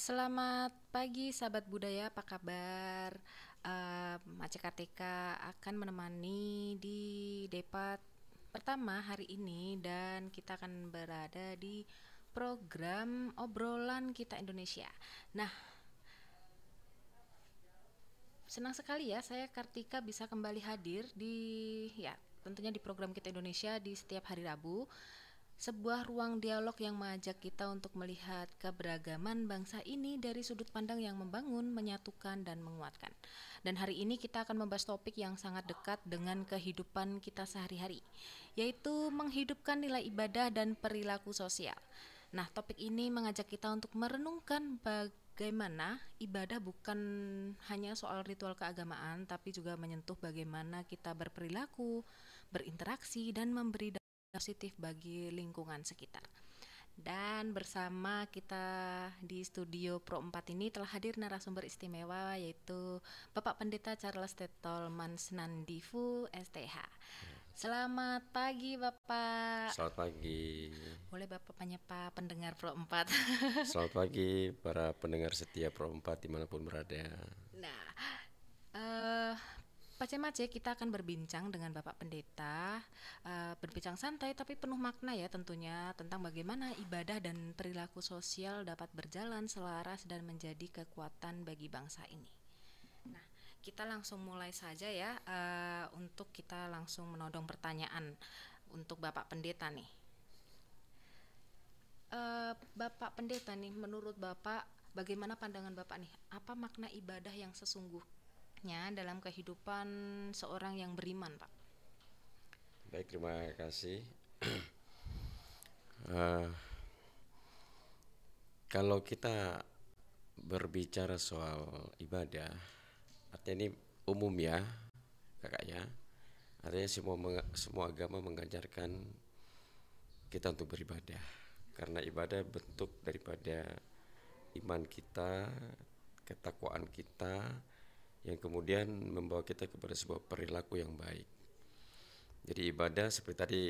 Selamat pagi sahabat budaya, apa kabar? Mace Kartika akan menemani di debat pertama hari ini dan kita akan berada di program obrolan kita Indonesia. Nah, senang sekali ya saya Kartika bisa kembali hadir di tentunya di program kita Indonesia di setiap hari Rabu. Sebuah ruang dialog yang mengajak kita untuk melihat keberagaman bangsa ini dari sudut pandang yang membangun, menyatukan, dan menguatkan. Dan hari ini kita akan membahas topik yang sangat dekat dengan kehidupan kita sehari-hari, yaitu menghidupkan nilai ibadah dan perilaku sosial. Nah, topik ini mengajak kita untuk merenungkan bagaimana ibadah bukan hanya soal ritual keagamaan, tapi juga menyentuh bagaimana kita berperilaku, berinteraksi, dan memberi positif bagi lingkungan sekitar. Dan bersama kita di studio Pro 4 ini telah hadir narasumber istimewa yaitu Bapak Pendeta Charles Tetolman Senandifu STH. Selamat pagi Bapak. Selamat pagi. Boleh Bapak menyapa pendengar Pro 4? Selamat pagi para pendengar setia Pro 4 dimanapun berada. Nah, eh Pace-mace kita akan berbincang dengan Bapak Pendeta, berbincang santai tapi penuh makna ya tentunya tentang bagaimana ibadah dan perilaku sosial dapat berjalan selaras dan menjadi kekuatan bagi bangsa ini. Nah, kita langsung mulai saja ya, untuk kita langsung menodong pertanyaan untuk Bapak Pendeta nih. Bapak Pendeta nih, menurut Bapak bagaimana pandangan Bapak nih? Apa makna ibadah yang sesungguhnya dalam kehidupan seorang yang beriman, Pak? Baik, terima kasih. Eh, Kalau kita berbicara soal ibadah, artinya ini umum ya, kakak ya. Artinya semua agama mengajarkan kita untuk beribadah, karena ibadah bentuk daripada iman kita, ketakwaan kita, yang kemudian membawa kita kepada sebuah perilaku yang baik. Jadi ibadah seperti tadi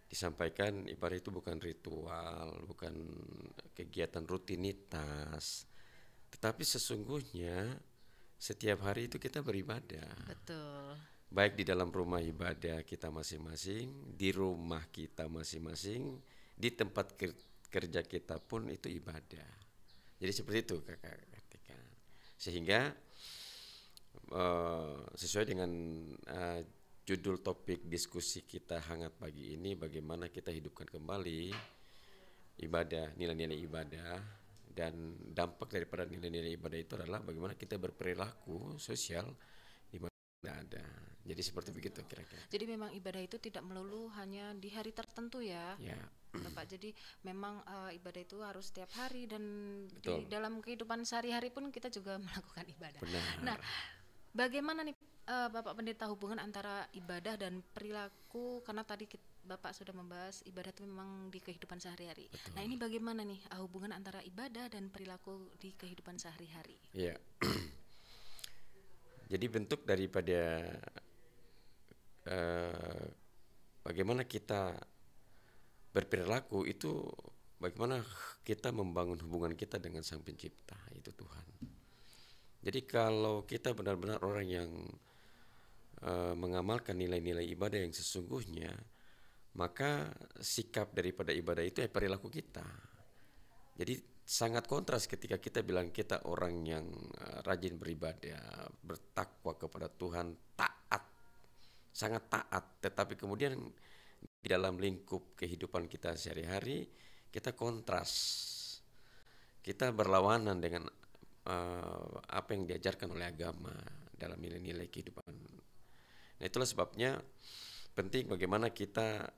disampaikan, ibadah itu bukan ritual, bukan kegiatan rutinitas, tetapi sesungguhnya setiap hari itu kita beribadah. Betul. Baik di dalam rumah ibadah kita masing-masing, di rumah kita masing-masing, di tempat kerja kita pun itu ibadah. Jadi seperti itu kakak Kartika. Sehingga sesuai dengan judul topik diskusi kita hangat pagi ini, bagaimana kita hidupkan kembali ibadah, nilai-nilai ibadah, dan dampak daripada nilai-nilai ibadah itu adalah bagaimana kita berperilaku sosial di mana ada. Jadi seperti begitu kira-kira. Jadi memang ibadah itu tidak melulu hanya di hari tertentu ya, Ya, Bapak. Jadi memang ibadah itu harus setiap hari dan di betul. dalam kehidupan sehari-hari pun kita juga melakukan ibadah. Nah, Benar. bagaimana nih Bapak Pendeta hubungan antara ibadah dan perilaku, karena tadi Bapak sudah membahas ibadah itu memang di kehidupan sehari-hari. Nah, ini bagaimana nih hubungan antara ibadah dan perilaku di kehidupan sehari-hari? Ya. Jadi bentuk daripada eh, bagaimana kita berperilaku itu, bagaimana kita membangun hubungan kita dengan Sang Pencipta, itu Tuhan. Jadi kalau kita benar-benar orang yang mengamalkan nilai-nilai ibadah yang sesungguhnya, maka sikap daripada ibadah itu perilaku kita. Jadi sangat kontras ketika kita bilang kita orang yang rajin beribadah, bertakwa kepada Tuhan, taat, sangat taat, tetapi kemudian di dalam lingkup kehidupan kita sehari-hari kita kontras, kita berlawanan dengan apa yang diajarkan oleh agama dalam nilai-nilai kehidupan. Nah, itulah sebabnya penting bagaimana kita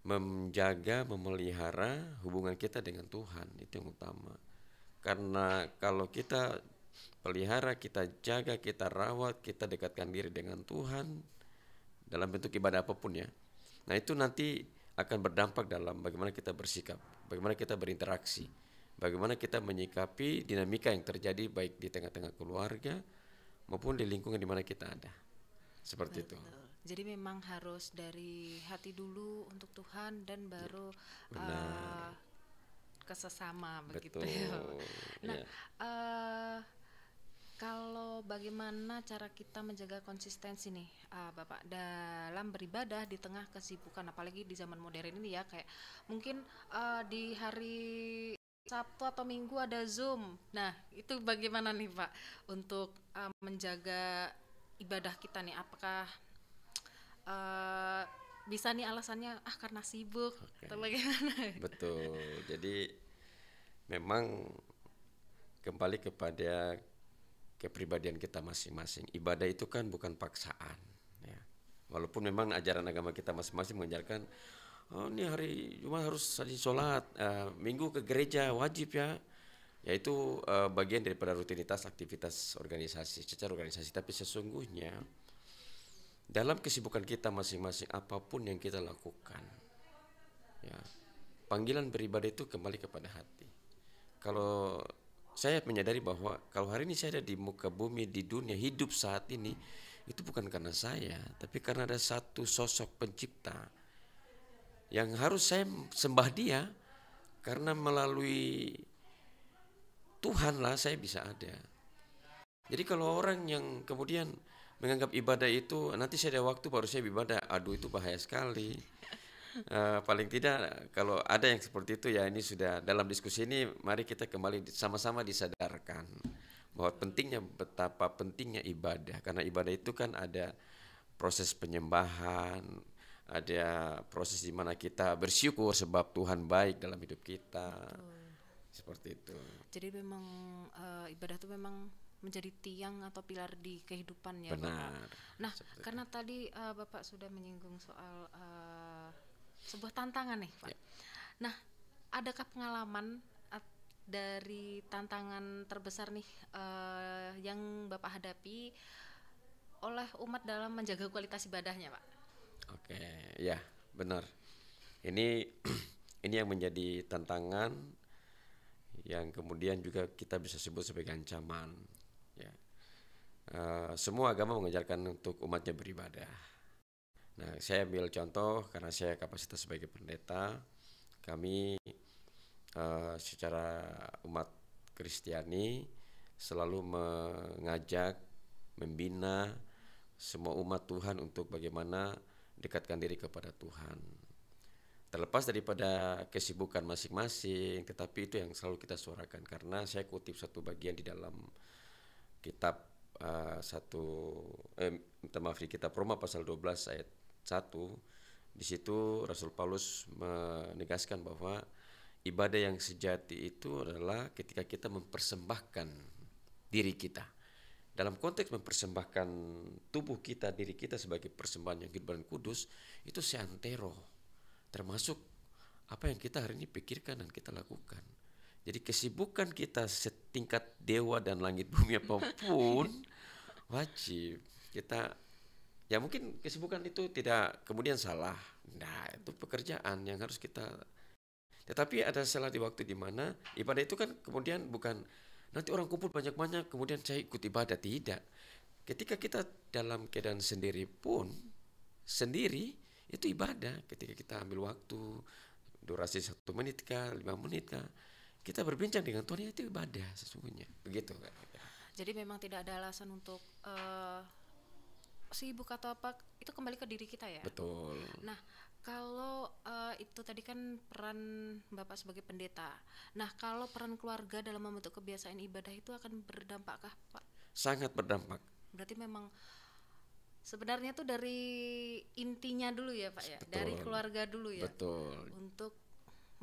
menjaga, memelihara hubungan kita dengan Tuhan, itu yang utama. Karena kalau kita pelihara, kita jaga, kita rawat, kita dekatkan diri dengan Tuhan dalam bentuk ibadah apapun ya. Nah, itu nanti akan berdampak dalam bagaimana kita bersikap, bagaimana kita berinteraksi, bagaimana kita menyikapi dinamika yang terjadi baik di tengah-tengah keluarga maupun di lingkungan di mana kita ada. Seperti itu. Betul. Jadi memang harus dari hati dulu untuk Tuhan dan baru Benar. ke sesama begitu ya. Betul. Nah, Ya. eh kalau bagaimana cara kita menjaga konsistensi nih, Bapak, dalam beribadah di tengah kesibukan, apalagi di zaman modern ini ya, kayak mungkin di hari Sabtu atau Minggu ada Zoom. Nah, itu bagaimana nih, Pak, untuk menjaga ibadah kita nih? Apakah eh, bisa nih alasannya karena sibuk Oke. atau bagaimana? Betul. Jadi memang kembali kepada kepribadian kita masing-masing. Ibadah itu kan bukan paksaan, ya. Walaupun memang ajaran agama kita masing-masing mengajarkan, oh ini hari Jumat harus rajin sholat, Minggu ke gereja wajib ya. Yaitu bagian daripada rutinitas aktivitas organisasi, secara organisasi. Tapi sesungguhnya dalam kesibukan kita masing-masing, apapun yang kita lakukan, ya, panggilan beribadah itu kembali kepada hati. Kalau saya menyadari bahwa kalau hari ini saya ada di muka bumi, di dunia hidup saat ini, itu bukan karena saya, tapi karena ada satu sosok pencipta yang harus saya sembah dia, karena melalui Tuhan lah saya bisa ada. Jadi kalau orang yang kemudian menganggap ibadah itu nanti saya ada waktu baru saya ibadah, aduh itu bahaya sekali. Paling tidak kalau ada yang seperti itu ya, ini sudah dalam diskusi ini mari kita kembali sama-sama disadarkan bahwa pentingnya, betapa pentingnya ibadah, karena ibadah itu kan ada proses penyembahan, ada proses di mana kita bersyukur sebab Tuhan baik dalam hidup kita, seperti itu. Jadi memang ibadah itu memang menjadi tiang atau pilar di kehidupan ya, Bapak. Benar. Nah, Seperti karena tadi Bapak sudah menyinggung soal sebuah tantangan nih, Pak. Ya. Nah, adakah pengalaman dari tantangan terbesar nih yang Bapak hadapi oleh umat dalam menjaga kualitas ibadahnya, Pak? Oke, ya benar. Ini ini yang menjadi tantangan yang kemudian juga kita bisa sebut sebagai ancaman. Ya. Semua agama mengajarkan untuk umatnya beribadah. Nah, saya ambil contoh karena saya kapasitas sebagai pendeta. Kami secara umat Kristiani selalu mengajak, membina semua umat Tuhan untuk bagaimana dekatkan diri kepada Tuhan. Terlepas daripada kesibukan masing-masing, tetapi itu yang selalu kita suarakan. Karena saya kutip satu bagian di dalam kitab di kitab Roma pasal 12 ayat 1. Di situ Rasul Paulus menegaskan bahwa ibadah yang sejati itu adalah ketika kita mempersembahkan diri kita. Dalam konteks mempersembahkan tubuh kita, diri kita sebagai persembahan yang hidup dan kudus, itu seantero, termasuk apa yang kita hari ini pikirkan dan kita lakukan. Jadi kesibukan kita setingkat dewa dan langit bumi apapun wajib kita, ya mungkin kesibukan itu tidak kemudian salah. Nah, itu pekerjaan yang harus kita. Tetapi ada salah di waktu di mana ibadah itu kan kemudian bukan nanti orang kumpul banyak-banyak kemudian saya ikut ibadah, tidak. Ketika kita dalam keadaan sendiri pun, sendiri itu ibadah. Ketika kita ambil waktu, durasi 1 menit kah, 5 menit kah, kita berbincang dengan Tuhan, itu ibadah sesungguhnya. Begitu kan. Jadi memang tidak ada alasan untuk sibuk atau apa, itu kembali ke diri kita ya. Betul. Nah, kalau itu tadi kan peran Bapak sebagai pendeta. Nah, kalau peran keluarga dalam membentuk kebiasaan ibadah itu akan berdampakkah, Pak? Sangat berdampak. Berarti memang sebenarnya tuh dari intinya dulu ya, Pak ya. Betul. Dari keluarga dulu ya. Betul. Untuk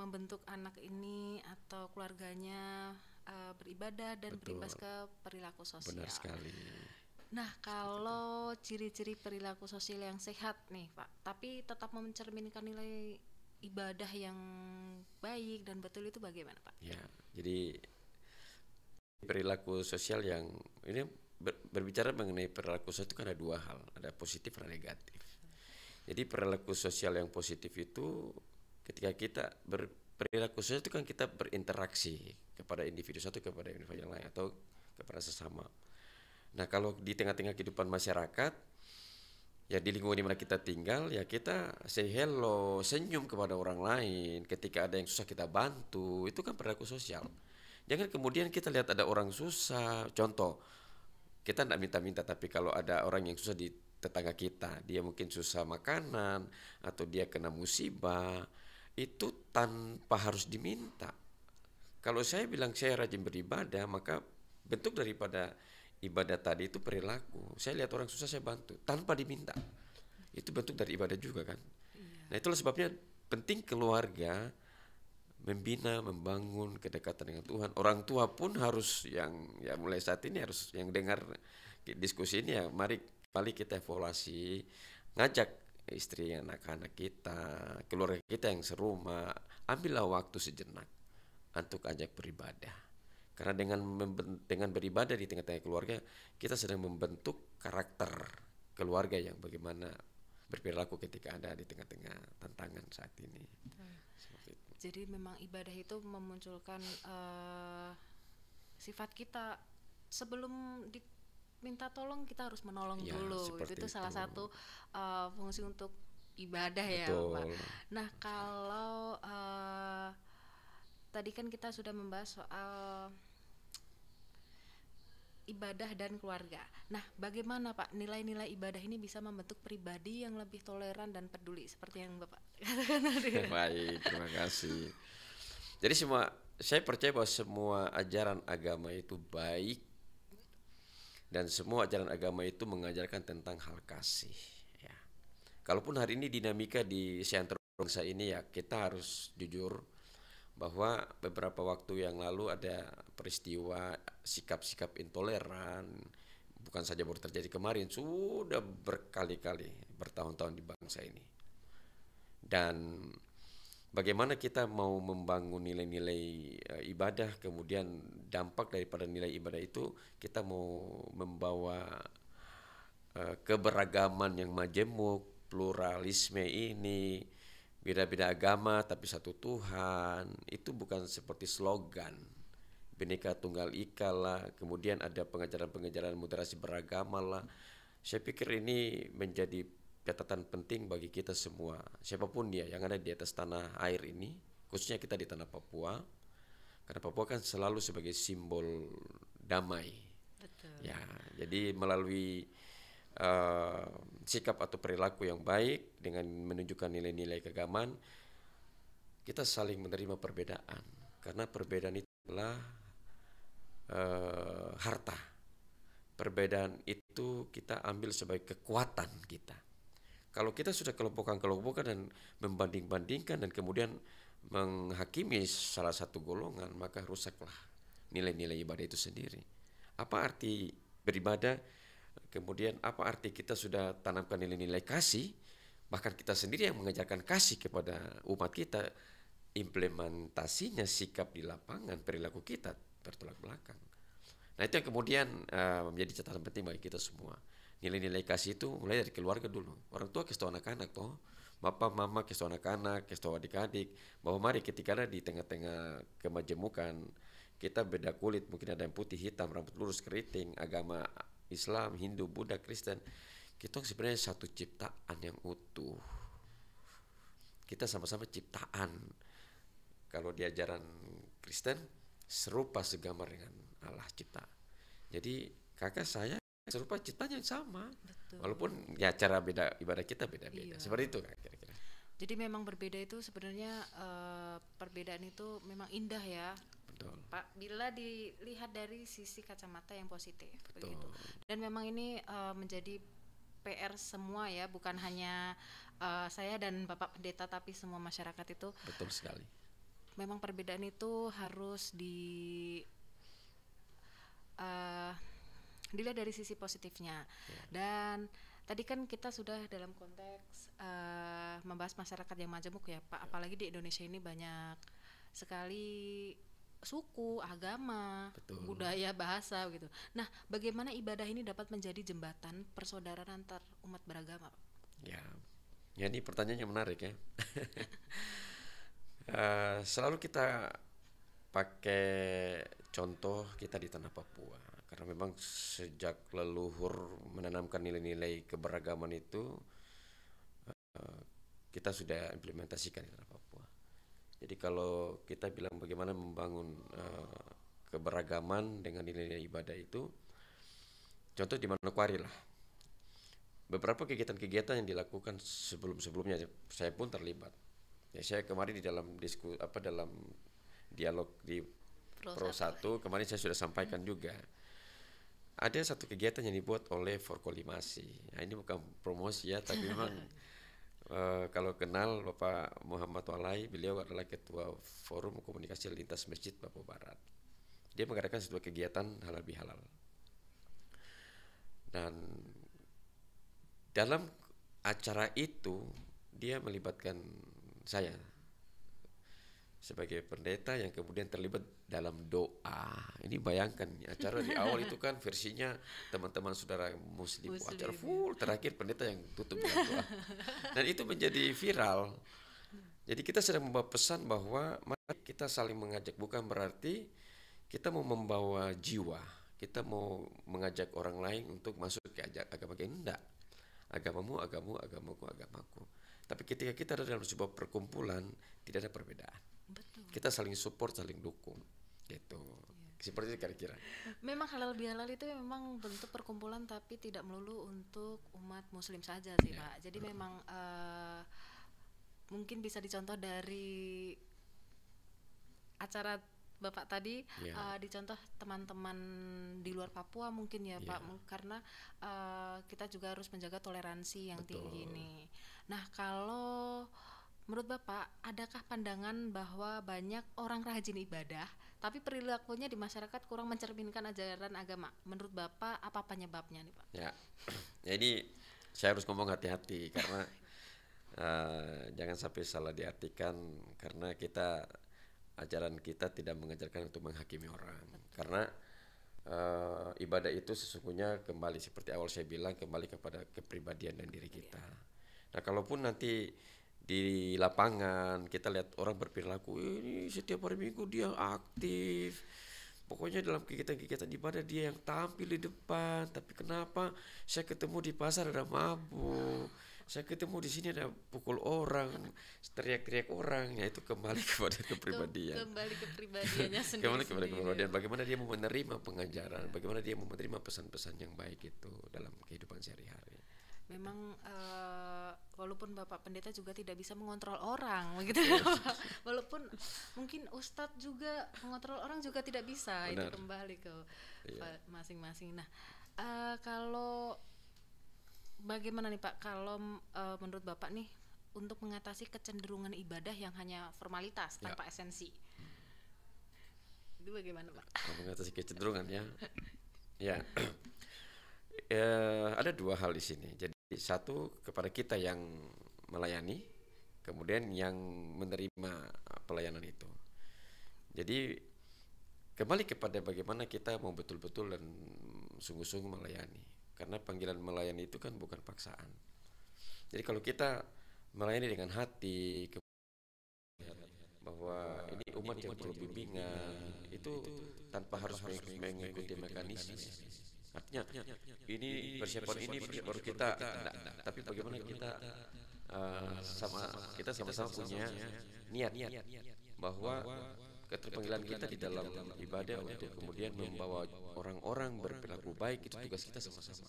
membentuk anak ini atau keluarganya beribadah dan Betul. berimbas ke perilaku sosial. Benar sekali. Nah, kalau ciri-ciri perilaku sosial yang sehat nih, Pak, tapi tetap mencerminkan nilai ibadah yang baik dan betul itu bagaimana, Pak? Ya, jadi perilaku sosial yang ini berbicara mengenai perilaku sosial itu kan ada dua hal, ada positif dan negatif. Jadi perilaku sosial yang positif itu ketika kita perilaku sosial itu kan kita berinteraksi kepada individu satu kepada individu yang lain atau kepada sesama. Nah, kalau di tengah-tengah kehidupan masyarakat Ya di lingkungan di mana kita tinggal, ya kita say hello, senyum kepada orang lain. Ketika ada yang susah kita bantu, itu kan perilaku sosial. Jangan kemudian kita lihat ada orang susah, contoh, kita tidak minta-minta, tapi kalau ada orang yang susah di tetangga kita, dia mungkin susah makanan, atau dia kena musibah, itu tanpa harus diminta. Kalau saya bilang saya rajin beribadah, maka bentuk daripada ibadah tadi itu perilaku. Saya lihat orang susah saya bantu tanpa diminta. Itu bentuk dari ibadah juga kan. Nah itulah sebabnya penting keluarga membina, membangun kedekatan dengan Tuhan. Orang tua pun harus yang ya mulai saat ini harus yang dengar diskusi ini ya mari kita evaluasi, ngajak istri, anak-anak kita, keluarga kita yang serumah, ambillah waktu sejenak untuk ajak beribadah. Karena dengan beribadah di tengah-tengah keluarga, kita sedang membentuk karakter keluarga yang bagaimana berperilaku ketika ada di tengah-tengah tantangan saat ini. Seperti itu. Jadi memang ibadah itu memunculkan sifat kita sebelum diminta tolong kita harus menolong Ya, dulu. seperti Itu salah itu. satu fungsi untuk ibadah ya, Betul. Pak. Nah, kalau tadi kan kita sudah membahas soal ibadah dan keluarga. Nah, bagaimana Pak nilai-nilai ibadah ini bisa membentuk pribadi yang lebih toleran dan peduli seperti yang Bapak katakan tadi? Baik, terima kasih. Jadi saya percaya bahwa semua ajaran agama itu baik dan semua ajaran agama itu mengajarkan tentang hal kasih. Ya. Kalaupun hari ini dinamika di antara bangsa ini ya kita harus jujur bahwa beberapa waktu yang lalu ada peristiwa sikap-sikap intoleran, bukan saja baru terjadi kemarin, sudah berkali-kali, bertahun-tahun di bangsa ini. Dan bagaimana kita mau membangun nilai-nilai ibadah, kemudian dampak daripada nilai ibadah itu kita mau membawa keberagaman yang majemuk, pluralisme ini, beda-beda agama tapi satu Tuhan, itu bukan seperti slogan Bhinneka Tunggal Ika lah, kemudian ada pengajaran-pengajaran moderasi beragama lah. Saya pikir ini menjadi catatan penting bagi kita semua, siapapun dia yang ada di atas tanah air ini, khususnya kita di tanah Papua, karena Papua kan selalu sebagai simbol damai. Betul. Ya, jadi melalui sikap atau perilaku yang baik dengan menunjukkan nilai-nilai keagamaan, kita saling menerima perbedaan, karena perbedaan itu adalah harta. Perbedaan itu kita ambil sebagai kekuatan kita. Kalau kita sudah kelompokkan dan membanding-bandingkan dan kemudian menghakimi salah satu golongan, maka rusaklah nilai-nilai ibadah itu sendiri. Apa arti beribadah? Kemudian apa arti kita sudah tanamkan nilai-nilai kasih, bahkan kita sendiri yang mengajarkan kasih kepada umat kita, implementasinya sikap di lapangan, perilaku kita bertolak belakang. Nah itu yang kemudian menjadi catatan penting bagi kita semua. Nilai-nilai kasih itu mulai dari keluarga dulu. Orang tua kasih tahu anak-anak toh, bapak mama kasih tahu anak-anak, kasih tahu adik-adik, bahwa mari ketika ada di tengah-tengah kemajemukan, kita beda kulit, mungkin ada yang putih, hitam, rambut lurus, keriting, agama Islam, Hindu, Buddha, Kristen, kita sebenarnya satu ciptaan yang utuh. Kita sama-sama ciptaan. Kalau di ajaran Kristen, serupa segambar dengan Allah cipta. Jadi kakak saya serupa ciptanya yang sama. Betul. Walaupun ya cara beda ibadah kita beda-beda. Iya. Seperti itu kak kira-kira. Jadi memang berbeda itu sebenarnya perbedaan itu memang indah ya, Betul. Pak, bila dilihat dari sisi kacamata yang positif. Betul. Begitu. Dan memang ini menjadi PR semua ya, bukan hanya saya dan Bapak Pendeta tapi semua masyarakat itu. Betul sekali. Memang perbedaan itu harus dilihat dari sisi positifnya. Ya. Dan tadi kan kita sudah dalam konteks membahas masyarakat yang majemuk ya Pak, apalagi di Indonesia ini banyak sekali suku, agama, Betul. budaya, bahasa gitu. Nah, bagaimana ibadah ini dapat menjadi jembatan persaudaraan antar umat beragama, Pak? Ya, ini pertanyaannya menarik ya. Selalu kita pakai contoh kita di tanah Papua. karena memang sejak leluhur menanamkan nilai-nilai keberagaman itu kita sudah implementasikan di tanah Papua. Jadi kalau kita bilang bagaimana membangun keberagaman dengan nilai-nilai ibadah itu, contoh di Manokwari lah. Beberapa kegiatan-kegiatan yang dilakukan sebelum-sebelumnya saya pun terlibat. Ya, saya kemarin di dalam dalam dialog di Pro 1 kemarin saya sudah sampaikan juga. Ada satu kegiatan yang dibuat oleh Forkolimasi. Nah, ini bukan promosi ya, tapi memang kalau kenal Bapak Muhammad Walai, beliau adalah Ketua Forum Komunikasi Lintas Masjid Papua Barat. Dia mengadakan sebuah kegiatan halal bihalal. Dan dalam acara itu dia melibatkan saya sebagai pendeta yang kemudian terlibat dalam doa. Ini bayangkan acara di awal itu kan versinya teman-teman saudara muslim. Acara full, terakhir pendeta yang tutup dengan doa. Dan itu menjadi viral. Jadi kita sedang membawa pesan bahwa mari kita saling mengajak, bukan berarti kita mau membawa jiwa, kita mau mengajak orang lain untuk masuk ke agama kita. Enggak. Agamamu, agamaku, agamaku. Tapi ketika kita ada dalam sebuah perkumpulan, tidak ada perbedaan. Betul. Kita saling support, saling dukung. Gitu. Seperti itu kira-kira. Memang halal bihalal itu memang bentuk perkumpulan, tapi tidak melulu untuk umat muslim saja sih, Pak. Jadi memang mungkin bisa dicontoh dari acara Bapak tadi, dicontoh teman-teman di luar Papua mungkin ya Pak, karena kita juga harus menjaga toleransi yang tinggi nih. Nah, kalau menurut Bapak, adakah pandangan bahwa banyak orang rajin ibadah tapi perilakunya di masyarakat kurang mencerminkan ajaran agama? Menurut Bapak, apa penyebabnya nih Pak? Ya, jadi saya harus ngomong hati-hati karena jangan sampai salah diartikan, karena ajaran kita tidak mengajarkan untuk menghakimi orang. Karena ibadah itu sesungguhnya kembali seperti awal saya bilang, kembali kepada kepribadian dan diri kita. Nah, kalaupun nanti di lapangan kita lihat orang berperilaku ini setiap hari Minggu dia aktif, pokoknya dalam kegiatan-kegiatan ibadah dia yang tampil di depan, tapi kenapa saya ketemu di pasar ada mabuk, saya ketemu di sini ada pukul orang, teriak-teriak orang, ya itu kembali kepada kepribadian. Kembali ke pribadiannya sendiri. Kembali kepada kepribadian. Bagaimana dia mau menerima pengajaran, bagaimana dia mau menerima pesan-pesan yang baik itu dalam kehidupan sehari-hari. Memang walaupun Bapak Pendeta juga tidak bisa mengontrol orang, begitu ya Pak. Walaupun mungkin Ustadz juga mengontrol orang juga tidak bisa. Benar. Itu kembali ke masing-masing. Nah, kalau bagaimana nih Pak, kalau menurut Bapak nih untuk mengatasi kecenderungan ibadah yang hanya formalitas tanpa esensi, itu bagaimana Pak? Mengatasi kecenderungan ya, ada dua hal di sini. Jadi satu kepada kita yang melayani, kemudian yang menerima pelayanan itu. Jadi kembali kepada bagaimana kita mau betul-betul dan sungguh-sungguh melayani. Karena panggilan melayani itu kan bukan paksaan. Jadi kalau kita melayani dengan hati, bahwa ini umat yang perlu bimbingan, itu tanpa harus mengikuti mekanisme. Artinya ini persiapan ini baru kita, tapi bagaimana kita sama-sama punya niat bahwa keterpanggilan kita di dalam ibadah untuk kemudian membawa orang-orang berperilaku baik, itu tugas kita sama-sama.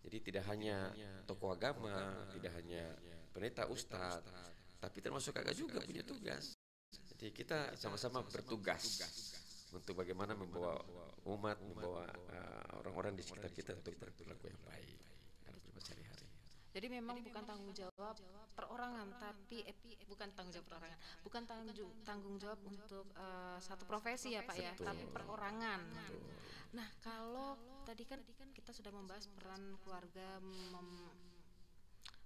Jadi tidak hanya tokoh agama, tidak hanya pendeta, ustadz, tapi termasuk kakak juga punya tugas. Jadi kita sama-sama bertugas untuk bagaimana membawa umat, membawa orang-orang di sekitar kita untuk berperilaku yang baik dalam kehidupan sehari-hari. Jadi memang bukan tanggung jawab perorangan, tapi bukan tanggung jawab perorangan, bukan tanggung jawab untuk satu profesi ya Pak ya, tapi perorangan. Nah, kalau tadi kan kita sudah membahas peran keluarga,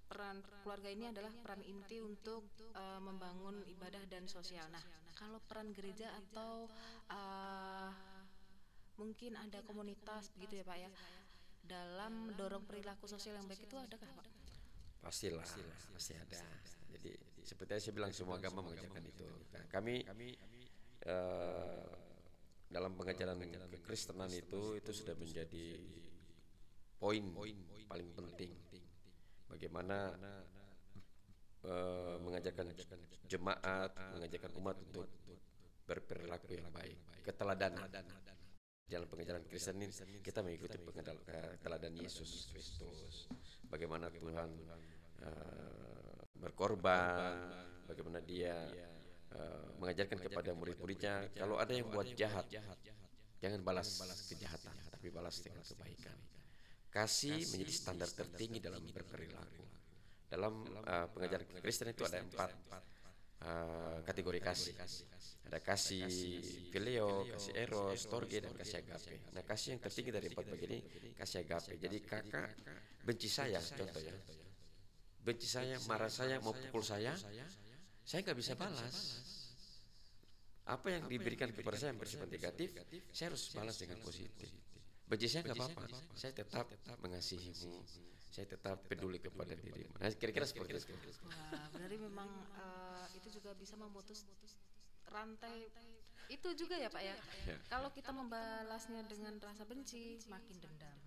peran keluarga ini adalah peran inti untuk membangun ibadah dan sosial. Nah, kalau peran gereja atau mungkin ada komunitas begitu ya Pak ya, dalam mendorong perilaku sosial yang baik itu adakah Pak? Pastilah, pasti ada. Jadi seperti yang saya bilang, semua agama mengajarkan itu. Nah, kami dalam pengajaran kekristenan itu sudah menjadi poin paling penting. Bagaimana mengajarkan jemaat, mengajarkan umat untuk berperilaku yang baik, keteladanan. Dalam pengajaran Kristen ini kita mengikuti teladan Yesus Kristus. Bagaimana Tuhan berkorban, bagaimana dia mengajarkan kepada murid-muridnya, kalau ada yang buat jahat, jangan balas kejahatan, tapi balas dengan kebaikan. Kasih menjadi standar tertinggi dalam berperilaku. Dalam pengajaran Kristen itu ada 4 kategori kasih. Ada kasih filio, kasih eros, storge, dan kasih agape. Nah, kasih yang tertinggi dari 4 bagian ini kasih agape. Jadi kakak benci saya, contoh ya, benci saya, marah saya, mau pukul saya nggak bisa balas. Apa yang diberikan kepada saya yang bersifat negatif, saya harus balas dengan positif. Benci saya nggak apa-apa, saya tetap mengasihimu, saya tetap peduli kepada dirimu. Nah, kira-kira seperti itu. Wah, berarti memang itu juga bisa memutus rantai itu juga ya Pak ya. Kalau kita membalasnya dengan rasa benci, makin dendam,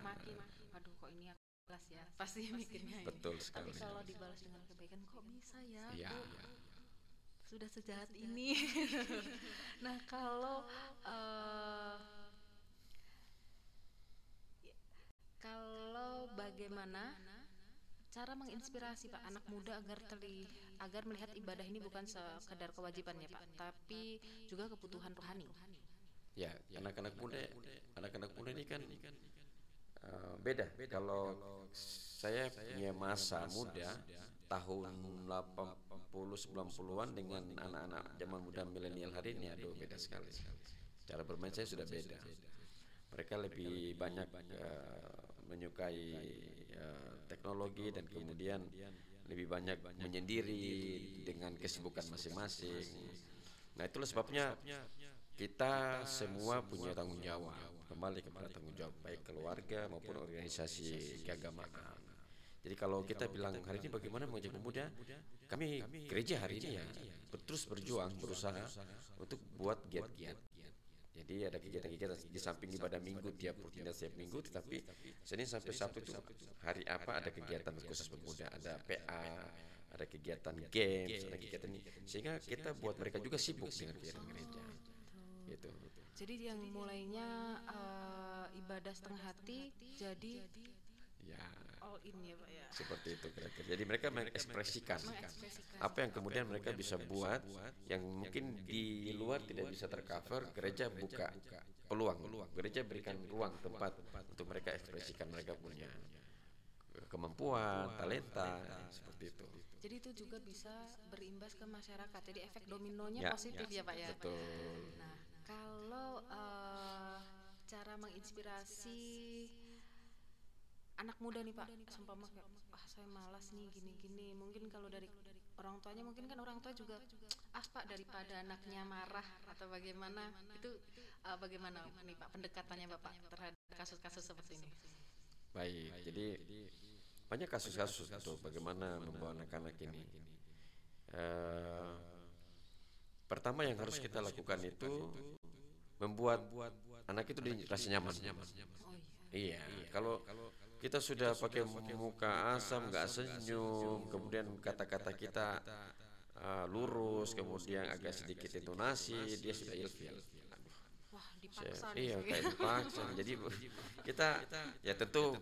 makin aduh kok ini aku balas ya, pasti mikirnya. Betul sekali. Tapi kalau dibalas dengan kebaikan, kok bisa ya? Sudah sejahat ini. Nah, kalau bagaimana cara menginspirasi Pak anak muda agar melihat ibadah ini bukan sekedar kewajiban ya Pak, tapi juga kebutuhan rohani. Ya, anak-anak muda ini kan beda. Kalau saya punya masa muda tahun 80 90-an dengan anak-anak zaman muda milenial hari ini, aduh beda sekali. Cara bermain saya sudah beda. Mereka lebih banyak menyukai teknologi dan kemudian lebih banyak menyendiri dengan kesibukan masing-masing. Nah, itulah sebabnya kita semua punya tanggung jawab, kembali kepada tanggung jawab baik keluarga maupun organisasi keagamaan. Jadi kalau kita bilang hari ini bagaimana mengajak pemuda, kami gereja hari ini ya terus berjuang, berusaha untuk buat giat-giat. Jadi ada kegiatan-kegiatan di samping ibadah minggu tiap rutinitas setiap minggu, tetapi Senin sampai Sabtu itu hari apa ada kegiatan khusus pemuda, ada PA, ada kegiatan games, ada kegiatan ini, sehingga kita buat mereka juga sibuk dengan kegiatan gereja. Gitu. Jadi yang mulainya ibadah setengah hati jadi Ya, all in ya Pak ya. seperti itu kira-kira. Jadi mereka mengekspresikan apa yang kemudian mereka bisa buat yang mungkin di luar tidak bisa tercover. Gereja buka peluang, gereja berikan ruang tempat untuk mereka ekspresikan, mereka punya kemampuan, talenta, seperti itu. Jadi itu juga bisa berimbas ke masyarakat. Jadi efek dominonya positif ya Pak ya. Betul. Nah, kalau cara menginspirasi anak muda nih Pak, seumpama kayak saya malas nih gini-gini. Mungkin kalau dari orang tuanya, mungkin kan orang tua juga Pak daripada anaknya marah atau bagaimana. Itu bagaimana nih Pak pendekatannya Bapak terhadap kasus-kasus seperti ini? Baik, jadi banyak kasus-kasus tuh bagaimana membawa anak-anak ini. Pertama yang harus kita lakukan itu membuat anak itu dirasa nyaman. Iya, kalau kita sudah pakai muka asam, nggak senyum, kemudian kata-kata kita lurus, kemudian agak sedikit intonasi, dia sudah ilfil. Wah, dipaksa Iya, kayak dipaksa. Jadi kita ya tentu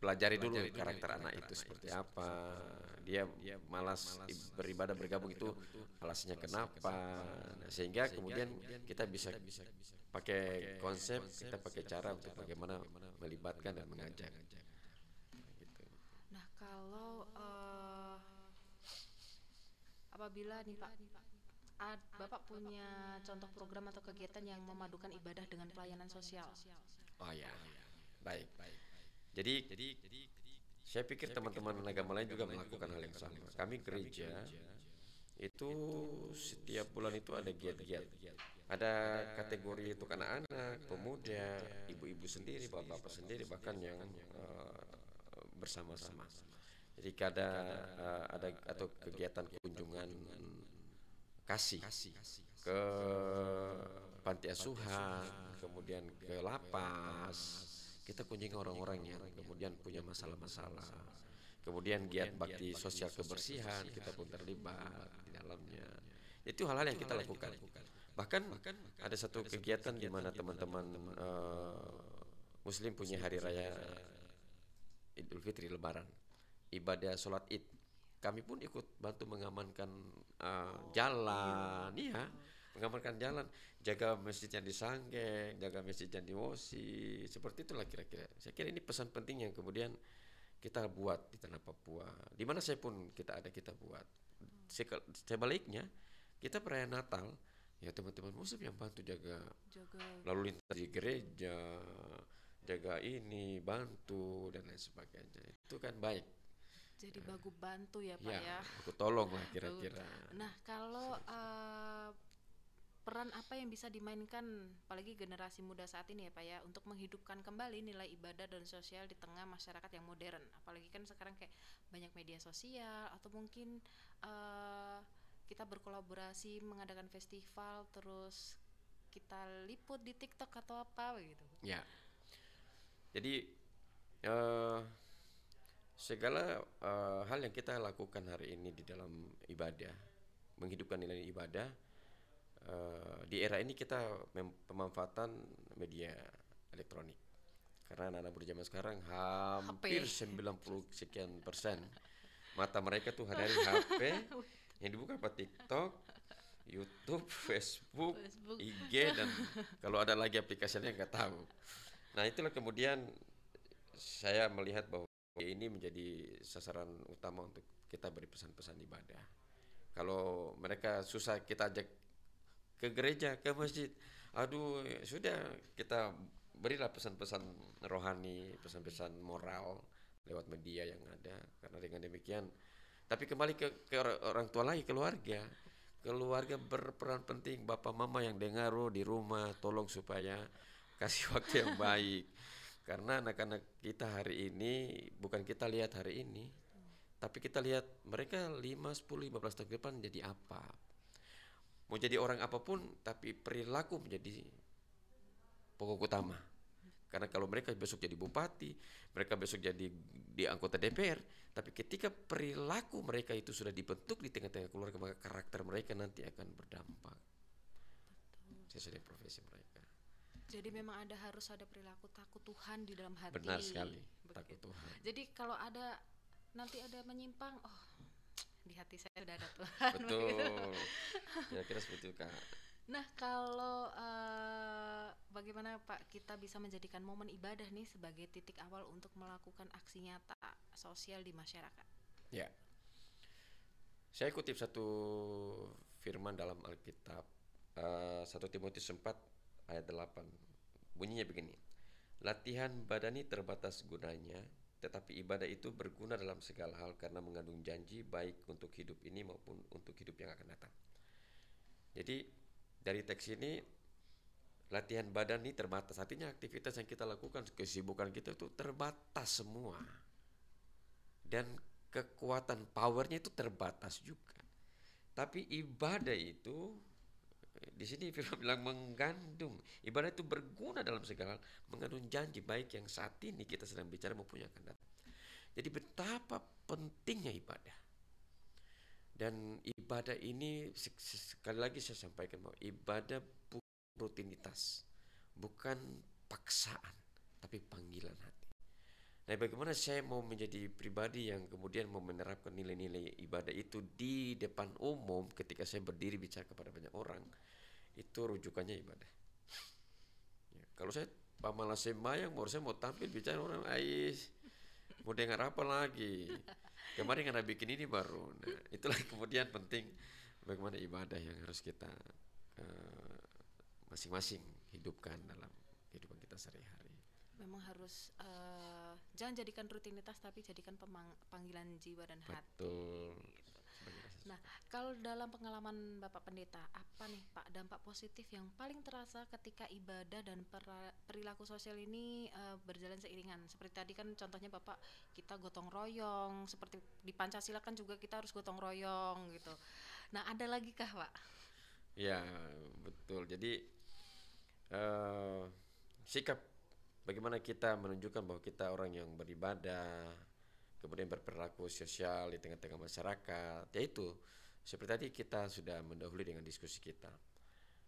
pelajari dulu karakter anak itu seperti apa. Dia malas beribadah bergabung itu alasannya kenapa. Nah, sehingga kemudian kita bisa pakai konsep, kita pakai cara untuk bagaimana melibatkan dan mengajak. Gitu. Nah, kalau apabila nih Pak, Bapak punya contoh program atau kegiatan yang memadukan ibadah dengan pelayanan sosial. Oh ya, baik. Jadi saya pikir teman-teman agama lain juga melakukan hal yang sama. Kami gereja itu setiap bulan itu ada giat-giat. Ada kategori untuk anak-anak, pemuda, ibu-ibu sendiri, bapak-bapak sendiri, bahkan yang bersama-sama. Jadi ada atau kegiatan kunjungan kasih ke panti asuhan, kemudian ke lapas. Kita kunjungi orang-orang yang kemudian punya masalah-masalah. Kemudian giat bakti sosial kebersihan, kita pun terlibat di dalamnya. Itu hal-hal yang kita lakukan. Bahkan ada satu kegiatan di mana teman-teman Muslim punya hari raya Idul Fitri Lebaran, ibadah sholat Id. Kami pun ikut bantu mengamankan jalan, iya, mengamankan jalan, jaga masjid yang di Sanggeng, jaga masjid yang di Wosi, seperti itulah kira-kira. Saya kira ini pesan penting yang kemudian kita buat di tanah Papua. Di mana saya pun kita buat. Sebaliknya, kita perayaan Natal, ya teman-teman Muslim yang bantu jaga lalu lintas di gereja, jaga ini, bantu dan lain sebagainya. Itu kan baik. Jadi bagu bantu ya Pak ya. Aku tolong lah kira-kira. Nah kalau peran apa yang bisa dimainkan apalagi generasi muda saat ini ya Pak ya untuk menghidupkan kembali nilai ibadah dan sosial di tengah masyarakat yang modern, apalagi kan sekarang kayak banyak media sosial atau mungkin kita berkolaborasi mengadakan festival terus kita liput di TikTok atau apa begitu. Ya. Jadi segala hal yang kita lakukan hari ini di dalam ibadah, menghidupkan nilai ibadah, di era ini kita pemanfaatan media elektronik. Karena anak-anak muda zaman sekarang hampir 90 sekian persen mata mereka tuh hari-hari HP, yang dibuka apa TikTok, YouTube, Facebook, IG, dan kalau ada lagi aplikasinya nggak tahu. Nah itulah kemudian saya melihat bahwa ini menjadi sasaran utama untuk kita beri pesan-pesan ibadah. Kalau mereka susah kita ajak ke gereja, ke masjid, aduh sudah kita berilah pesan-pesan rohani, pesan-pesan moral lewat media yang ada. Karena dengan demikian, tapi kembali ke orang tua lagi, keluarga berperan penting. Bapak mama yang dengar di rumah, tolong supaya kasih waktu yang baik. Karena anak-anak kita hari ini, bukan kita lihat hari ini, tapi kita lihat mereka 5, 10, 15 tahun ke depan jadi apa. Mau jadi orang apapun, tapi perilaku menjadi pokok utama. Karena kalau mereka besok jadi bupati, mereka besok jadi di anggota DPR, tapi ketika perilaku mereka itu sudah dibentuk di tengah-tengah keluarga, maka karakter mereka nanti akan berdampak sesuai profesi mereka. Jadi memang harus ada perilaku takut Tuhan di dalam hati. Benar sekali, begitu. Takut Tuhan. Jadi kalau nanti ada menyimpang, oh di hati saya sudah ada Tuhan. Betul. Kira-kira seperti itu Kak. Nah kalau bagaimana Pak kita bisa menjadikan momen ibadah nih sebagai titik awal untuk melakukan aksi nyata sosial di masyarakat? Ya, saya kutip satu firman dalam Alkitab, 1 Timotius 4 ayat 8, bunyinya begini: latihan badani terbatas gunanya, tetapi ibadah itu berguna dalam segala hal karena mengandung janji baik untuk hidup ini maupun untuk hidup yang akan datang. Jadi dari teks ini, latihan badan ini terbatas, artinya aktivitas yang kita lakukan, kesibukan kita itu terbatas semua, dan kekuatan powernya itu terbatas juga. Tapi ibadah itu, di sini firman bilang mengandung, ibadah itu berguna dalam segala hal, mengandung janji baik yang saat ini kita sedang bicara maupun yang akan datang. Jadi betapa pentingnya ibadah. Dan ibadah ini sekali lagi saya sampaikan bahwa ibadah bukan rutinitas, bukan paksaan, tapi panggilan hati. Nah, bagaimana saya mau menjadi pribadi yang kemudian mau menerapkan nilai-nilai ibadah itu di depan umum ketika saya berdiri bicara kepada banyak orang, itu rujukannya ibadah. Ya, kalau saya pamalas sembahyang, saya mau tampil bicara orang, mau dengar apa lagi? Kemarin karena bikin ini baru. Nah, itulah kemudian penting bagaimana ibadah yang harus kita masing-masing hidupkan dalam kehidupan kita sehari-hari. Memang harus jangan jadikan rutinitas tapi jadikan panggilan jiwa dan hati. Betul. Gitu. Nah, kalau dalam pengalaman Bapak Pendeta, apa nih Pak dampak positif yang paling terasa ketika ibadah dan perilaku sosial ini berjalan seiringan? Seperti tadi kan contohnya Bapak, kita gotong royong, seperti di Pancasila kan juga kita harus gotong royong gitu. Nah, ada lagi kah Pak? Ya, betul. Jadi eh, sikap bagaimana kita menunjukkan bahwa kita orang yang beribadah, kemudian berperilaku sosial di tengah-tengah masyarakat, yaitu seperti tadi kita sudah mendahului dengan diskusi kita.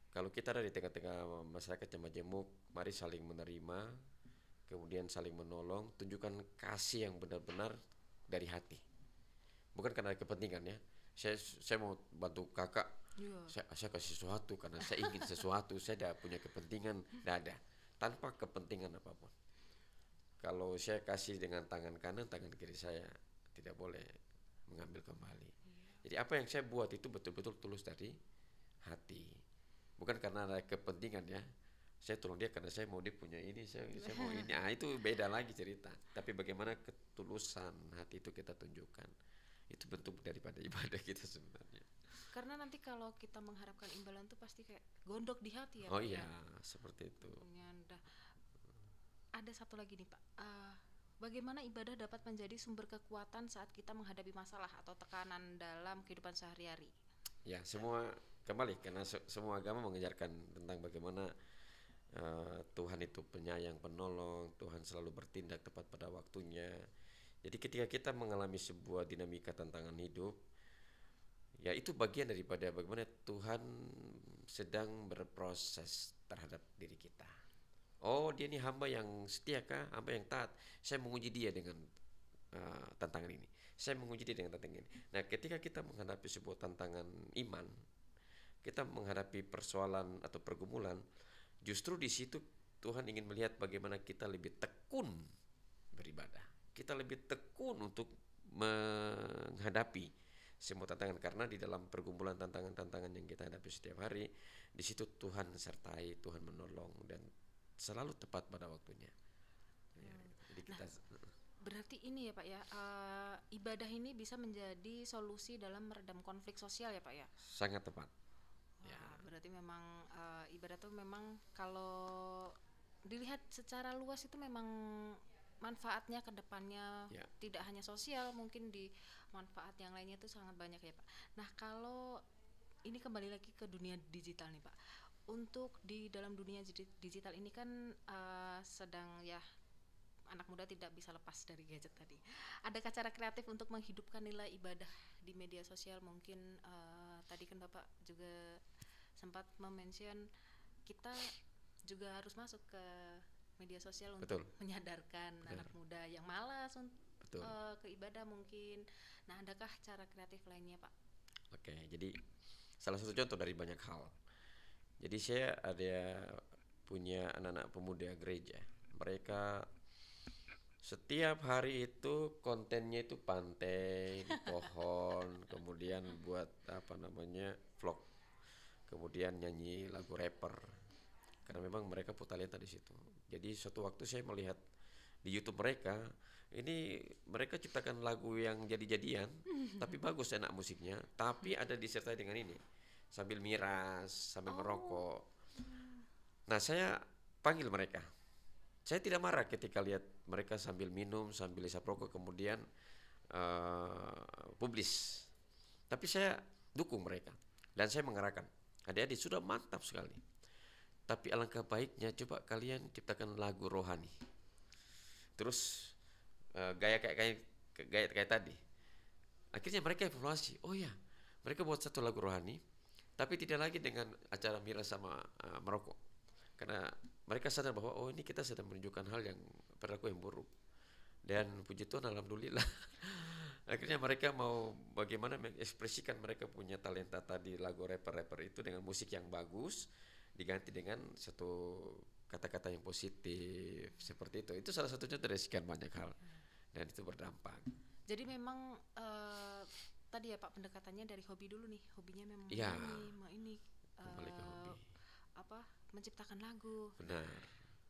Kalau kita ada di tengah-tengah masyarakat yang majemuk, mari saling menerima, kemudian saling menolong, tunjukkan kasih yang benar-benar dari hati. Bukan karena kepentingan ya. Saya mau bantu kakak, Iya. saya kasih sesuatu karena saya ingin sesuatu, saya tidak punya kepentingan, tidak ada. Tanpa kepentingan apapun. Kalau saya kasih dengan tangan kanan, tangan kiri saya tidak boleh mengambil kembali. Jadi apa yang saya buat itu betul-betul tulus dari hati. Bukan karena ada kepentingan ya. Saya tolong dia karena saya mau dia punya ini, saya mau ini. Ah itu beda lagi cerita. Tapi bagaimana ketulusan hati itu kita tunjukkan. Itu bentuk daripada ibadah kita sebenarnya. Karena nanti kalau kita mengharapkan imbalan tuh pasti kayak gondok di hati ya Oh Pak iya, ya. seperti itu. Nyanda. Ada satu lagi nih Pak. Bagaimana ibadah dapat menjadi sumber kekuatan saat kita menghadapi masalah atau tekanan dalam kehidupan sehari-hari? Ya, semua kembali karena semua agama mengajarkan tentang bagaimana Tuhan itu penyayang, penolong, Tuhan selalu bertindak tepat pada waktunya. Jadi ketika kita mengalami sebuah dinamika tantangan hidup, ya itu bagian daripada bagaimana Tuhan sedang berproses terhadap diri kita. Oh, dia ini hamba yang setia kah? Hamba yang taat. Saya menguji dia dengan tantangan ini. Saya menguji dia dengan tantangan ini. Nah, ketika kita menghadapi sebuah tantangan iman, kita menghadapi persoalan atau pergumulan, justru di situ Tuhan ingin melihat bagaimana kita lebih tekun beribadah. Kita lebih tekun untuk menghadapi semua tantangan karena di dalam pergumulan tantangan-tantangan yang kita hadapi setiap hari, di situ Tuhan sertai, Tuhan menolong dan selalu tepat pada waktunya. Ya, jadi Nah, kita berarti ini ya Pak ya, ibadah ini bisa menjadi solusi dalam meredam konflik sosial ya Pak ya? sangat tepat. Ya, Wah, berarti memang ibadah tuh memang kalau dilihat secara luas itu memang manfaatnya ke depannya ya. tidak hanya sosial, mungkin di manfaat yang lainnya itu sangat banyak ya Pak. Nah, kalau ini kembali lagi ke dunia digital nih Pak. Untuk di dalam dunia digital ini kan sedang ya anak muda tidak bisa lepas dari gadget tadi. Adakah cara kreatif untuk menghidupkan nilai ibadah di media sosial? Mungkin tadi kan Bapak juga sempat mention kita juga harus masuk ke media sosial untuk Betul, menyadarkan benar, anak muda yang malas betul. ke ibadah mungkin. Nah, adakah cara kreatif lainnya, Pak? Oke, jadi salah satu contoh dari banyak hal. Jadi saya ada punya anak-anak pemuda gereja. Mereka setiap hari itu kontennya itu pantai, di pohon, kemudian buat apa namanya vlog, kemudian nyanyi lagu rapper. Karena memang mereka punya talenta di situ. Jadi suatu waktu saya melihat di YouTube mereka, ini mereka ciptakan lagu yang jadi-jadian, tapi bagus enak musiknya, tapi ada disertai dengan ini, sambil miras, sambil Oh, merokok. Nah saya panggil mereka. Saya tidak marah ketika lihat mereka sambil minum, sambil isap rokok, kemudian publis. Tapi saya dukung mereka dan saya mengarahkan. Adik-adik sudah mantap sekali. Tapi alangkah baiknya coba kalian ciptakan lagu rohani. Terus gaya kayak tadi. Akhirnya mereka evaluasi. Oh ya, mereka buat satu lagu rohani, tapi tidak lagi dengan acara miras sama merokok. Karena mereka sadar bahwa oh ini kita sedang menunjukkan hal yang perilaku yang buruk. Dan puji Tuhan alhamdulillah akhirnya mereka mau bagaimana mengekspresikan mereka punya talenta tadi lagu rapper-rapper itu dengan musik yang bagus diganti dengan satu kata-kata yang positif seperti itu salah satu contoh dari sekian banyak hal dan itu berdampak. jadi memang tadi ya Pak pendekatannya dari hobi dulu nih. Hobinya memang Iya, menyanyi, mau ini kembali ke hobi. apa menciptakan lagu. Benar,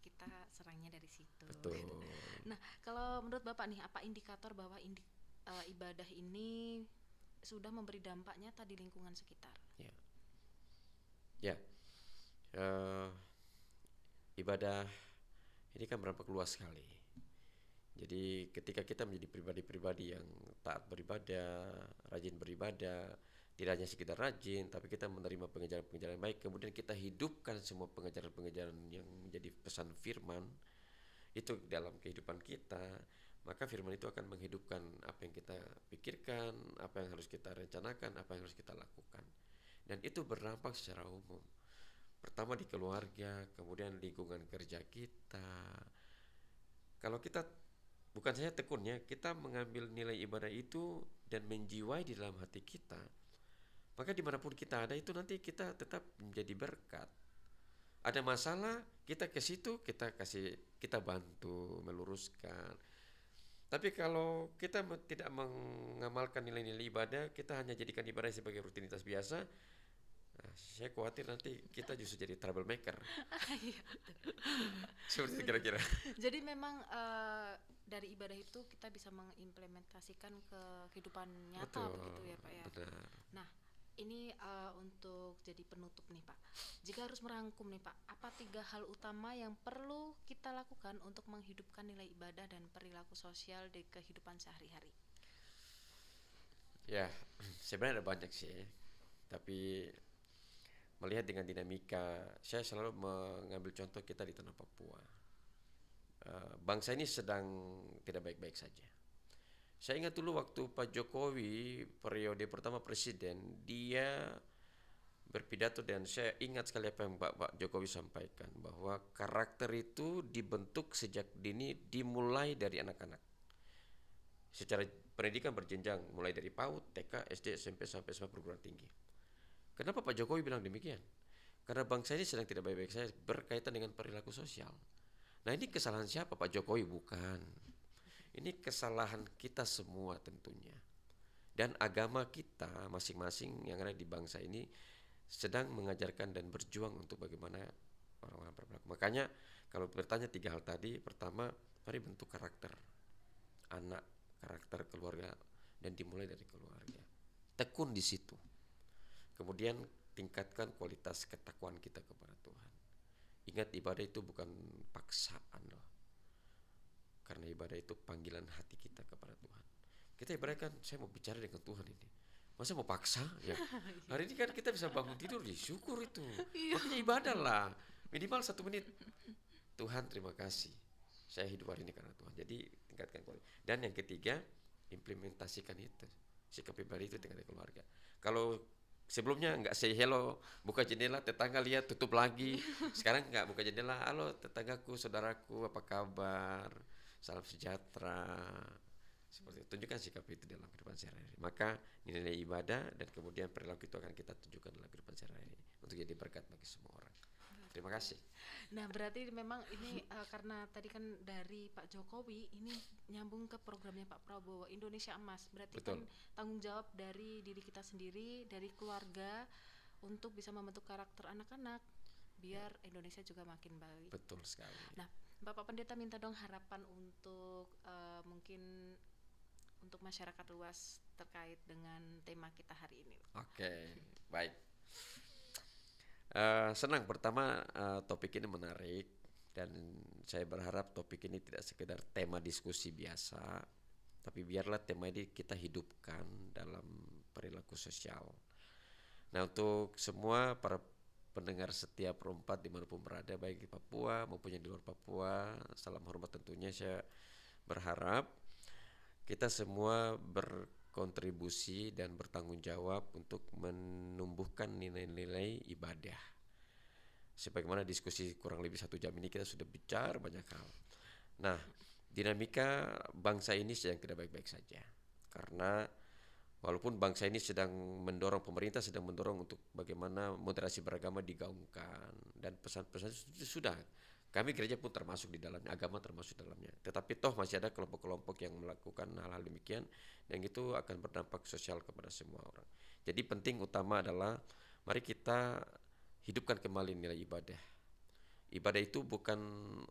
Kita serangnya dari situ. betul. Nah, kalau menurut Bapak nih, apa indikator bahwa ibadah ini sudah memberi dampak nyata di lingkungan sekitar? Ya, ya. Eh, ibadah ini kan berdampak luas sekali. Jadi ketika kita menjadi pribadi-pribadi yang taat beribadah, rajin beribadah, Tidak hanya sekedar rajin, tapi kita menerima pengajaran-pengajaran baik, kemudian kita hidupkan semua pengajaran-pengajaran yang menjadi pesan firman itu dalam kehidupan kita, maka firman itu akan menghidupkan apa yang kita pikirkan, apa yang harus kita rencanakan, apa yang harus kita lakukan. Dan itu berdampak secara umum. Pertama di keluarga, kemudian lingkungan kerja kita. Kalau kita bukan saja tekunnya, kita mengambil nilai ibadah itu dan menjiwai di dalam hati kita, maka dimanapun kita ada itu nanti kita tetap menjadi berkat. Ada masalah, kita ke situ, kita bantu meluruskan. Tapi kalau kita tidak mengamalkan nilai-nilai ibadah, kita hanya jadikan ibadah sebagai rutinitas biasa, nah, saya khawatir nanti kita justru jadi troublemaker. Iya. Seperti itu kira-kira. Jadi memang dari ibadah itu kita bisa mengimplementasikan ke kehidupan nyata Betul, begitu ya Pak ya. benar. Nah, ini untuk jadi penutup nih Pak. Jika harus merangkum nih Pak, apa 3 hal utama yang perlu kita lakukan untuk menghidupkan nilai ibadah dan perilaku sosial di kehidupan sehari-hari? Ya, sebenarnya ada banyak sih, tapi melihat dengan dinamika, saya selalu mengambil contoh kita di tanah Papua. Bangsa ini sedang tidak baik-baik saja. Saya ingat dulu waktu Pak Jokowi periode pertama presiden, dia berpidato dan saya ingat sekali apa yang Pak Jokowi sampaikan, bahwa karakter itu dibentuk sejak dini, dimulai dari anak-anak. Secara pendidikan berjenjang, mulai dari PAUD, TK, SD, SMP sampai perguruan tinggi. Kenapa Pak Jokowi bilang demikian? Karena bangsa ini sedang tidak baik-baik saja, berkaitan dengan perilaku sosial. Nah, ini kesalahan siapa? Pak Jokowi? Bukan. Ini kesalahan kita semua tentunya. Dan agama kita masing-masing yang ada di bangsa ini sedang mengajarkan dan berjuang untuk bagaimana orang-orang berperilaku. Makanya kalau bertanya 3 hal tadi, pertama, mari bentuk karakter anak, karakter keluarga, dan dimulai dari keluarga. Tekun di situ. Kemudian tingkatkan kualitas ketakwaan kita kepada Tuhan. Ingat, ibadah itu bukan paksaan loh. Karena ibadah itu panggilan hati kita kepada Tuhan. Kita ibadah kan, saya mau bicara dengan Tuhan ini. Masa mau paksa ya? Hari ini kan kita bisa bangun tidur, syukur itu. Makanya ibadah lah. Minimal 1 menit. Tuhan terima kasih. Saya hidup hari ini karena Tuhan. Jadi tingkatkan kualitas. Dan yang ketiga, implementasikan itu. Sikap ibadah itu tingkat keluarga. Kalau sebelumnya nggak say hello, buka jendela, tetangga lihat, tutup lagi. Sekarang nggak buka jendela, halo tetanggaku, saudaraku, apa kabar? Salam sejahtera. Seperti itu. Tunjukkan sikap itu dalam kehidupan sehari-hari. Maka nilai ibadah dan kemudian perilaku itu akan kita tunjukkan dalam kehidupan sehari-hari untuk jadi berkat bagi semua orang. Terima kasih. Nah, berarti memang ini karena tadi kan dari Pak Jokowi, ini nyambung ke programnya Pak Prabowo, Indonesia Emas. Berarti Betul. kan tanggung jawab dari diri kita sendiri, dari keluarga, untuk bisa membentuk karakter anak-anak biar Indonesia juga makin baik. Betul sekali. Nah, Bapak Pendeta minta dong harapan untuk mungkin untuk masyarakat luas terkait dengan tema kita hari ini. Oke, baik. Senang pertama, topik ini menarik dan saya berharap topik ini tidak sekedar tema diskusi biasa, tapi biarlah tema ini kita hidupkan dalam perilaku sosial. Nah, untuk semua para pendengar setiap Perempat dimanapun berada, baik di Papua maupun yang di luar Papua, salam hormat tentunya. Saya berharap kita semua berkontribusi dan bertanggung jawab untuk menumbuhkan nilai-nilai ibadah. Sebagaimana diskusi kurang lebih 1 jam ini kita sudah bicara banyak hal. Nah, dinamika bangsa ini sedang tidak baik-baik saja. Karena walaupun bangsa ini sedang mendorong, pemerintah sedang mendorong untuk bagaimana moderasi beragama digaungkan, dan pesan-pesan itu sudah. Kami gereja pun termasuk di dalamnya, agama termasuk dalamnya. Tetapi toh masih ada kelompok-kelompok yang melakukan hal-hal demikian, dan itu akan berdampak sosial kepada semua orang. Jadi penting utama adalah mari kita hidupkan kembali nilai ibadah. Ibadah itu bukan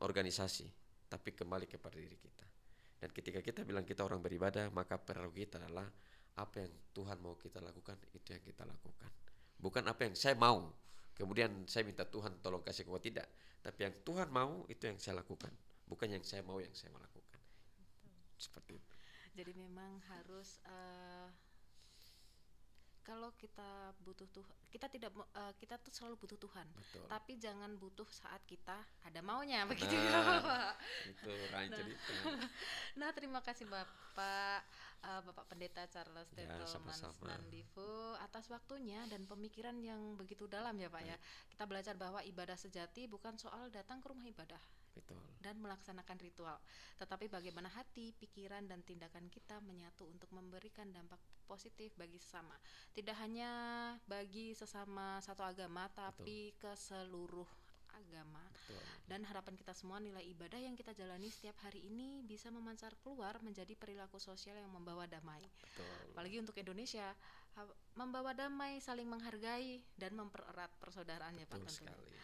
organisasi, tapi kembali kepada diri kita. Dan ketika kita bilang kita orang beribadah, maka perilaku kita adalah apa yang Tuhan mau kita lakukan, itu yang kita lakukan. Bukan apa yang saya mau, kemudian saya minta Tuhan tolong kasih kuat, tidak. Tapi yang Tuhan mau, itu yang saya lakukan. Bukan yang saya mau, yang saya melakukan. Seperti itu. Jadi memang harus kalau kita butuh Tuhan, kita tuh selalu butuh Tuhan. Betul. Tapi jangan butuh saat kita ada maunya, begitu ya, Nah, Pak. itu Rain Nah, cerita. nah, terima kasih Bapak, Bapak Pendeta Charles Ya, Tetelmans sama-sama. Nandivo atas waktunya dan pemikiran yang begitu dalam ya Pak ya. Baik, Kita belajar bahwa ibadah sejati bukan soal datang ke rumah ibadah betul. dan melaksanakan ritual, tetapi bagaimana hati, pikiran, dan tindakan kita menyatu untuk memberikan dampak positif bagi sesama. Tidak hanya bagi sesama satu agama, Betul. tapi ke seluruh agama. Betul. Dan harapan kita semua, nilai ibadah yang kita jalani setiap hari ini bisa memancar keluar menjadi perilaku sosial yang membawa damai. Betul. Apalagi untuk Indonesia, membawa damai, saling menghargai, dan mempererat persaudaraan ya Pak Betul tentunya. sekali.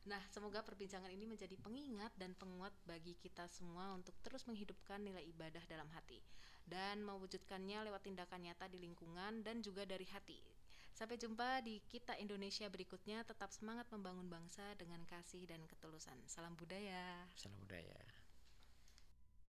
Nah, semoga perbincangan ini menjadi pengingat dan penguat bagi kita semua untuk terus menghidupkan nilai ibadah dalam hati dan mewujudkannya lewat tindakan nyata di lingkungan dan juga dari hati. Sampai jumpa di Kita Indonesia berikutnya. Tetap semangat membangun bangsa dengan kasih dan ketulusan. Salam budaya. Salam budaya.